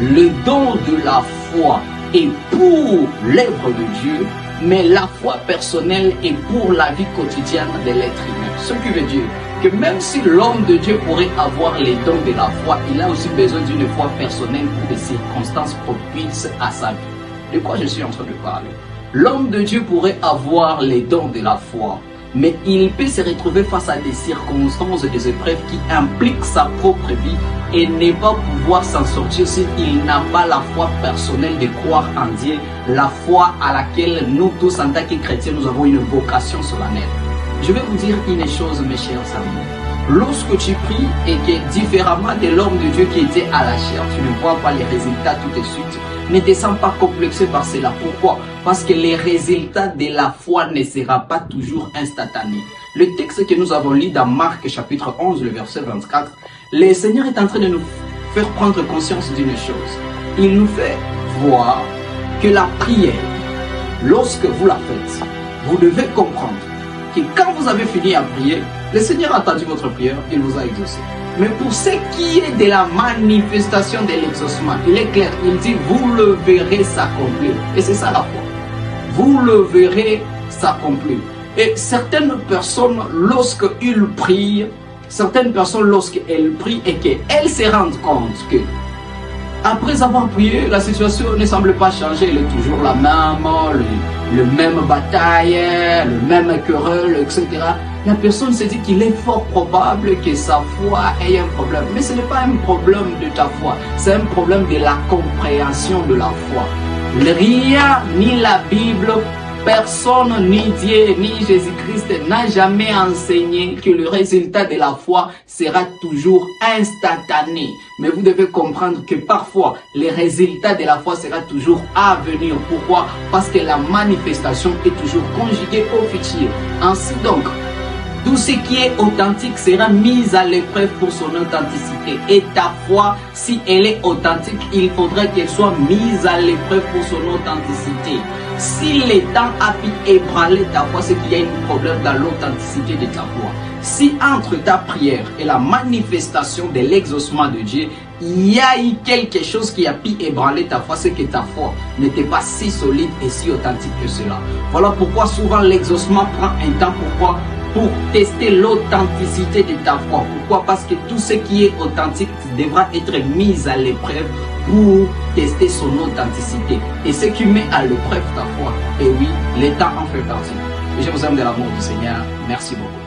le don de la foi est pour l'œuvre de Dieu, mais la foi personnelle est pour la vie quotidienne de l'être humain. Ce qui veut dire que même si l'homme de Dieu pourrait avoir les dons de la foi, il a aussi besoin d'une foi personnelle pour des circonstances propices à sa vie. De quoi je suis en train de parler? L'homme de Dieu pourrait avoir les dons de la foi, mais il peut se retrouver face à des circonstances et des épreuves qui impliquent sa propre vie et ne pas pouvoir s'en sortir s'il n'a pas la foi personnelle de croire en Dieu, la foi à laquelle nous tous en tant que chrétiens nous avons une vocation solennelle. Je vais vous dire une chose, mes chers amis. Lorsque tu pries et que différemment de l'homme de Dieu qui était à la chair, tu ne vois pas les résultats tout de suite, ne te sens pas complexé par cela. Pourquoi? Parce que les résultats de la foi ne seront pas toujours instantanés. Le texte que nous avons lu dans Marc chapitre 11, le verset 24, le Seigneur est en train de nous faire prendre conscience d'une chose. Il nous fait voir que la prière, lorsque vous la faites, vous devez comprendre que quand vous avez fini à prier, le Seigneur a entendu votre prière, il vous a exaucé. Mais pour ce qui est de la manifestation de l'exaucement, il est clair, il dit, vous le verrez s'accomplir. Et c'est ça la foi. Vous le verrez s'accomplir. Et certaines personnes, lorsqu'ils prient, lorsqu'elles prient et qu'elles se rendent compte que, après avoir prié, la situation ne semble pas changer, elle est toujours la même, le même bataille, le même querelle, etc. La personne se dit qu'il est fort probable que sa foi ait un problème. Mais ce n'est pas un problème de ta foi, c'est un problème de la compréhension de la foi. Rien, ni la Bible, personne, ni Dieu, ni Jésus-Christ n'a jamais enseigné que le résultat de la foi sera toujours instantané. Mais vous devez comprendre que parfois, les résultats de la foi sera toujours à venir. Pourquoi? Parce que la manifestation est toujours conjuguée au futur. Ainsi donc, tout ce qui est authentique sera mis à l'épreuve pour son authenticité. Et ta foi, si elle est authentique, il faudrait qu'elle soit mise à l'épreuve pour son authenticité. Si le temps a pu ébranler ta foi, c'est qu'il y a un problème dans l'authenticité de ta foi. Si entre ta prière et la manifestation de l'exaucement de Dieu, il y a eu quelque chose qui a pu ébranler ta foi, c'est que ta foi n'était pas si solide et si authentique que cela. Voilà pourquoi souvent l'exaucement prend un temps. Pourquoi? Pour tester l'authenticité de ta foi. Pourquoi? Parce que tout ce qui est authentique devra être mis à l'épreuve pour tester son authenticité. Et ce qui met à l'épreuve ta foi, et oui, le temps en fait partie. Et je vous aime de l'amour du Seigneur. Merci beaucoup.